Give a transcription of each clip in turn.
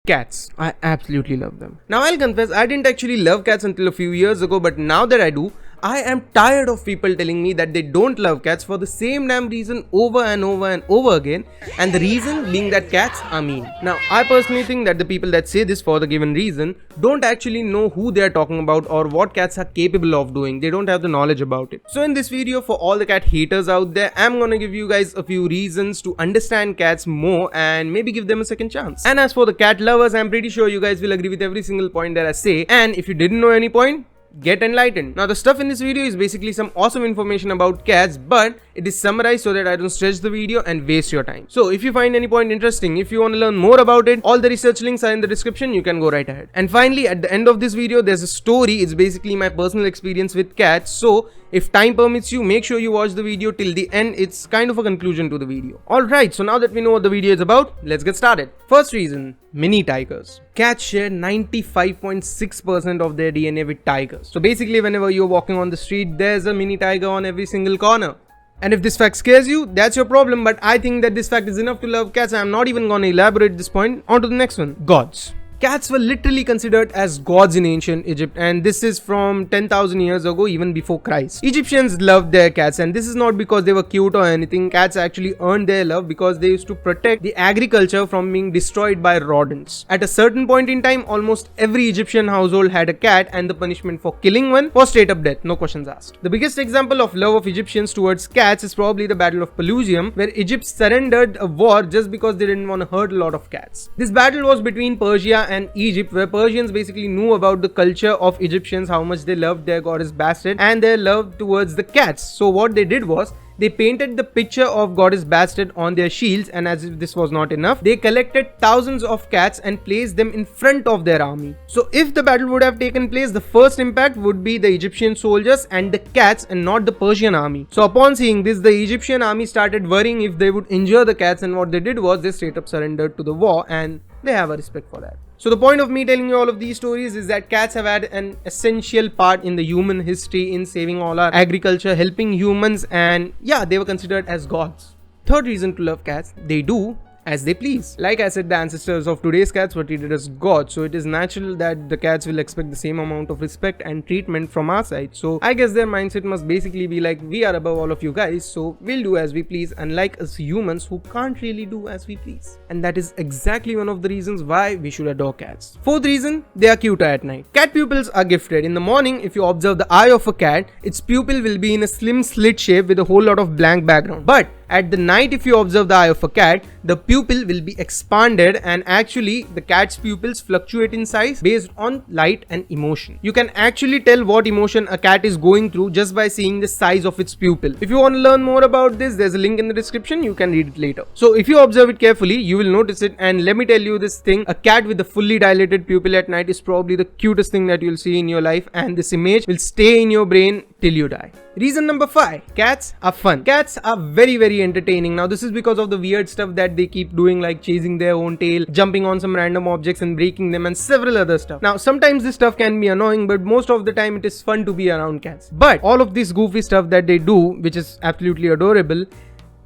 Cats. I absolutely love them. Now I'll confess, I didn't actually love cats until a few years ago, but now that I do, I am tired of people telling me that they don't love cats for the same damn reason over and over and over again, and the reason being that cats are mean. Now I personally think that the people that say this for the given reason don't actually know who they are talking about or what cats are capable of doing. They don't have the knowledge about it. So in this video, for all the cat haters out there, I'm gonna give you guys a few reasons to understand cats more and maybe give them a second chance. And as for the cat lovers, I'm pretty sure you guys will agree with every single point that I say, and if you didn't know any point, get enlightened. Now the stuff in this video is basically some awesome information about cats, but it is summarized so that I don't stretch the video and waste your time. So if you find any point interesting, if you want to learn more about it, all the research links are in the description, you can go right ahead. And finally, at the end of this video, there's a story. It's basically my personal experience with cats, so if time permits you, make sure you watch the video till the end. It's kind of a conclusion to the video. Alright, so now that we know what the video is about, let's get started. First reason, mini tigers. Cats share 95.6% of their DNA with tigers. So basically, whenever you're walking on the street, there's a mini tiger on every single corner. And if this fact scares you, that's your problem, but I think that this fact is enough to love cats. I'm not even gonna elaborate this point. On to the next one. Gods. Cats were literally considered as gods in ancient Egypt, and this is from 10,000 years ago, even before Christ. Egyptians loved their cats, and this is not because they were cute or anything. Cats actually earned their love because they used to protect the agriculture from being destroyed by rodents. At a certain point in time, almost every Egyptian household had a cat, and the punishment for killing one was straight up death, no questions asked. The biggest example of love of Egyptians towards cats is probably the Battle of Pelusium, where Egypt surrendered a war just because they didn't want to hurt a lot of cats. This battle was between Persia and Egypt, where Persians basically knew about the culture of Egyptians, how much they loved their goddess Bastet and their love towards the cats. So what they did was, they painted the picture of goddess Bastet on their shields, and as if this was not enough, they collected thousands of cats and placed them in front of their army. So if the battle would have taken place, the first impact would be the Egyptian soldiers and the cats and not the Persian army. So upon seeing this, the Egyptian army started worrying if they would injure the cats, and what they did was they straight up surrendered to the war, and they have a respect for that. So the point of me telling you all of these stories is that cats have had an essential part in the human history in saving all our agriculture, helping humans, and yeah, they were considered as gods. Third reason to love cats, they do as they please. Like I said, the ancestors of today's cats were treated as gods, so it is natural that the cats will expect the same amount of respect and treatment from our side. So I guess their mindset must basically be like, we are above all of you guys, so we'll do as we please, unlike us humans who can't really do as we please. And that is exactly one of the reasons why we should adore cats. Fourth reason, they are cuter at night. Cat pupils are gifted. In the morning, if you observe the eye of a cat, its pupil will be in a slim slit shape with a whole lot of blank background. But at the night, if you observe the eye of a cat, the pupil will be expanded, and actually the cat's pupils fluctuate in size based on light and emotion. You can actually tell what emotion a cat is going through just by seeing the size of its pupil. If you want to learn more about this, there's a link in the description, you can read it later. So if you observe it carefully, you will notice it, and let me tell you this thing, a cat with a fully dilated pupil at night is probably the cutest thing that you'll see in your life, and this image will stay in your brain till you die. Reason number 5, cats are fun. Cats are very entertaining. Now this is because of the weird stuff that they keep doing, like chasing their own tail, jumping on some random objects and breaking them, and several other stuff. Now sometimes this stuff can be annoying, but most of the time it is fun to be around cats. But all of this goofy stuff that they do, which is absolutely adorable,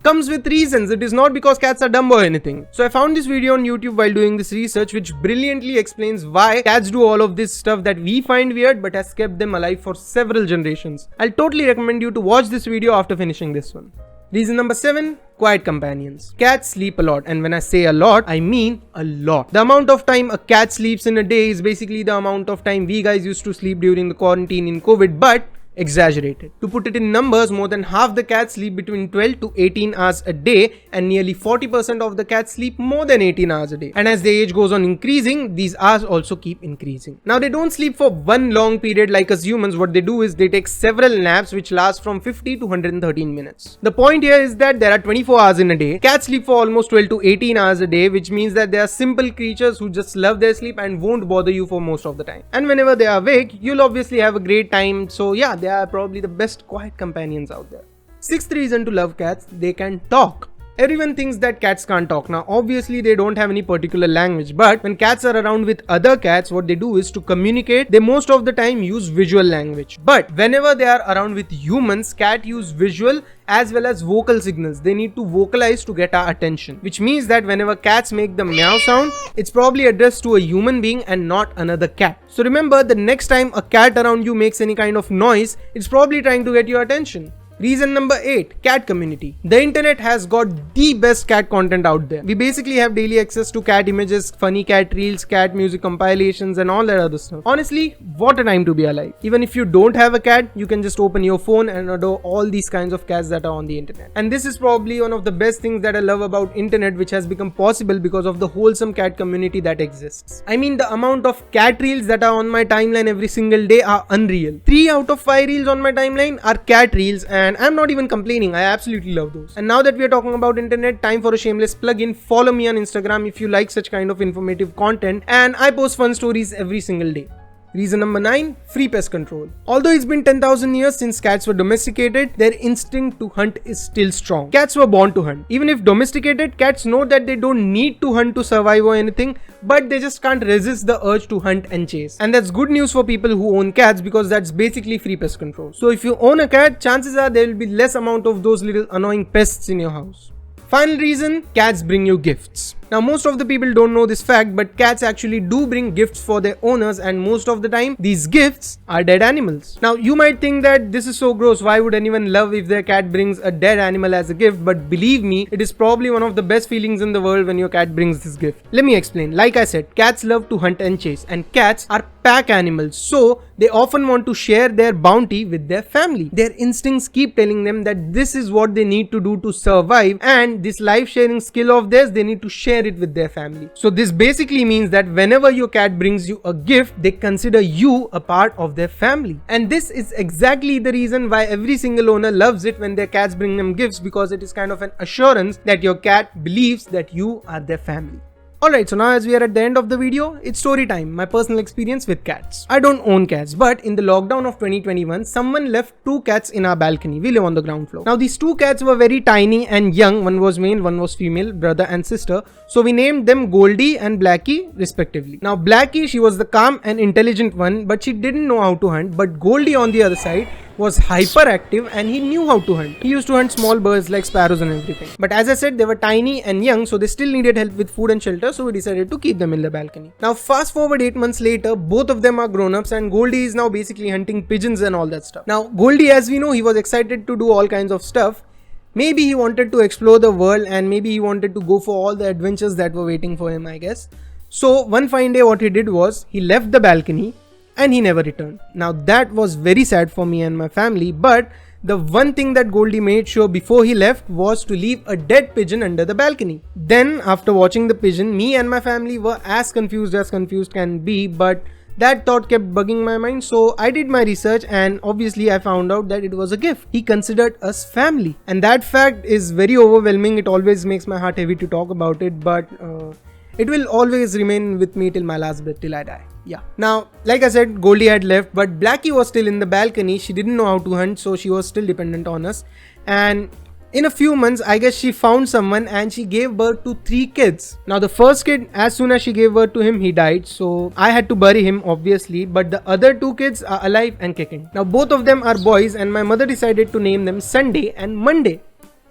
comes with reasons. It is not because cats are dumb or anything. So I found this video on YouTube while doing this research, which brilliantly explains why cats do all of this stuff that we find weird but has kept them alive for several generations. I'll totally recommend you to watch this video after finishing this one. Reason number 7, quiet companions. Cats sleep a lot, and when I say a lot, I mean a lot. The amount of time a cat sleeps in a day is basically the amount of time we guys used to sleep during the quarantine in COVID, but exaggerated. To put it in numbers, more than half the cats sleep between 12 to 18 hours a day, and nearly 40% of the cats sleep more than 18 hours a day. And as their age goes on increasing, these hours also keep increasing. Now they don't sleep for one long period like us humans. What they do is they take several naps which last from 50 to 113 minutes. The point here is that there are 24 hours in a day. Cats sleep for almost 12 to 18 hours a day, which means that they are simple creatures who just love their sleep and won't bother you for most of the time. And whenever they are awake, you'll obviously have a great time. So yeah, they are probably the best quiet companions out there. Sixth reason to love cats, they can talk. Everyone thinks that cats can't talk. Now, obviously, they don't have any particular language, but when cats are around with other cats, what they do is to communicate, they most of the time use visual language. But whenever they are around with humans, cat use visual as well as vocal signals. They need to vocalize to get our attention, which means that whenever cats make the meow sound, it's probably addressed to a human being and not another cat. So remember, the next time a cat around you makes any kind of noise, it's probably trying to get your attention. Reason number 8, cat community. The internet has got the best cat content out there. We basically have daily access to cat images, funny cat reels, cat music compilations and all that other stuff. Honestly, what a time to be alive. Even if you don't have a cat, you can just open your phone and adore all these kinds of cats that are on the internet. And this is probably one of the best things that I love about internet, which has become possible because of the wholesome cat community that exists. I mean, the amount of cat reels that are on my timeline every single day are unreal. 3 out of 5 reels on my timeline are cat reels, and I'm not even complaining. I absolutely love those. And now that we are talking about internet, time for a shameless plug-in. Follow me on Instagram if you like such kind of informative content, and I post fun stories every single day. Reason number 9, free pest control. Although it's been 10,000 years since cats were domesticated, their instinct to hunt is still strong. Cats were born to hunt. Even if domesticated, cats know that they don't need to hunt to survive or anything, but they just can't resist the urge to hunt and chase. And that's good news for people who own cats, because that's basically free pest control. So if you own a cat, chances are there will be less amount of those little annoying pests in your house. Final reason, cats bring you gifts. Now, most of the people don't know this fact, but cats actually do bring gifts for their owners, and most of the time, these gifts are dead animals. Now, you might think that this is so gross, why would anyone love if their cat brings a dead animal as a gift? But believe me, it is probably one of the best feelings in the world when your cat brings this gift. Let me explain. Like I said, cats love to hunt and chase, and cats are pack animals, so they often want to share their bounty with their family. Their instincts keep telling them that this is what they need to do to survive, and this life sharing skill of theirs, they need to share it with their family. So this basically means that whenever your cat brings you a gift, they consider you a part of their family. And this is exactly the reason why every single owner loves it when their cats bring them gifts, because it is kind of an assurance that your cat believes that you are their family. Alright, so now as we are at the end of the video, it's story time, my personal experience with cats. I don't own cats, but in the lockdown of 2021, someone left 2 cats in our balcony. We live on the ground floor. Now these 2 cats were very tiny and young. One was male, one was female, brother and sister. So we named them Goldie and Blackie respectively. Now Blackie, she was the calm and intelligent one, but she didn't know how to hunt. But Goldie on the other side was hyperactive and he knew how to hunt. He used to hunt small birds like sparrows and everything. But as I said, they were tiny and young, so they still needed help with food and shelter, so we decided to keep them in the balcony. Now fast forward 8 months later, both of them are grown-ups and Goldie is now basically hunting pigeons and all that stuff. Now Goldie, as we know, he was excited to do all kinds of stuff. Maybe he wanted to explore the world, and maybe he wanted to go for all the adventures that were waiting for him, I guess. So one fine day what he did was, he left the balcony and he never returned. Now that was very sad for me and my family, but the one thing that Goldie made sure before he left was to leave a dead pigeon under the balcony. Then after watching the pigeon, me and my family were as confused can be, but that thought kept bugging my mind, so I did my research and obviously I found out that it was a gift. He considered us family, and that fact is very overwhelming. It always makes my heart heavy to talk about it, but it will always remain with me till my last breath, till I die. Yeah. Now, like I said, Goldie had left, but Blackie was still in the balcony. She didn't know how to hunt, so she was still dependent on us. And in a few months, I guess she found someone and she gave birth to 3 kids. Now the first kid, as soon as she gave birth to him, he died. So I had to bury him, obviously. But the other 2 kids are alive and kicking. Now both of them are boys, and my mother decided to name them Sunday and Monday.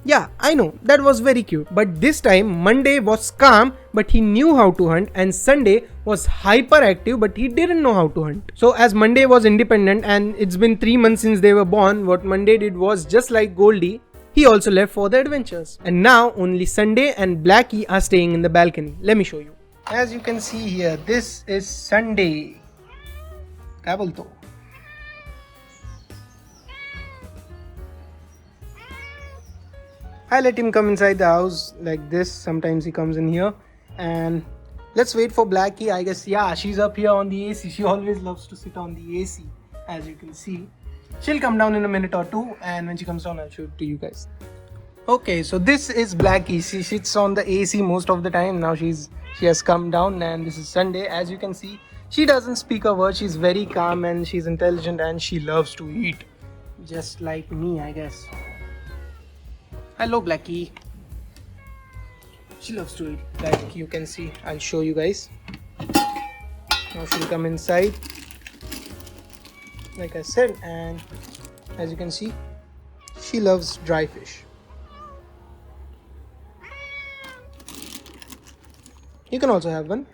Yeah, I know, that was very cute. But this time, Monday was calm, but he knew how to hunt, and Sunday was hyperactive, but he didn't know how to hunt. So as Monday was independent, and it's been 3 months since they were born, what Monday did was, just like Goldie, he also left for the adventures. And now only Sunday and Blackie are staying in the balcony. Let me show you. As you can see here, this is Sunday. क्या बोलते हो? I let him come inside the house like this. Sometimes he comes in here. And let's wait for Blackie. I guess, yeah, she's up here on the AC. She always loves to sit on the AC, as you can see. She'll come down in a minute or 2, and when she comes down, I'll show it to you guys. Okay, so this is Blackie. She sits on the AC most of the time. Now she has come down, and this is Sunday. As you can see, she doesn't speak a word. She's very calm and she's intelligent, and she loves to eat. Just like me, I guess. Hello, Blackie. She loves to eat. Like you can see, I'll show you guys. Now she'll come inside, like I said, and as you can see, she loves dry fish. You can also have one.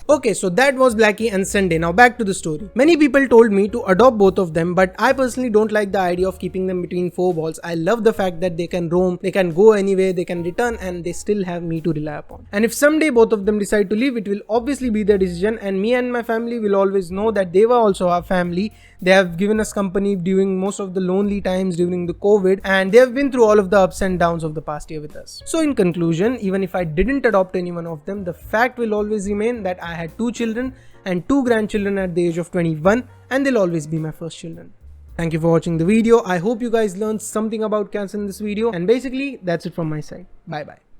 Okay, so that was Blackie and Sunday. Now back to the story. Many people told me to adopt both of them, but I personally don't like the idea of keeping them between four walls. I love the fact that they can roam, they can go anywhere, they can return, and they still have me to rely upon. And if someday both of them decide to leave, it will obviously be their decision, and me and my family will always know that they were also our family. They have given us company during most of the lonely times during the COVID, and they have been through all of the ups and downs of the past year with us. So in conclusion, even if I didn't adopt any one of them, the fact will always remain that I had 2 children and 2 grandchildren at the age of 21, and they'll always be my first children. Thank you for watching the video. I hope you guys learned something about cats in this video, and basically that's it from my side. Bye bye.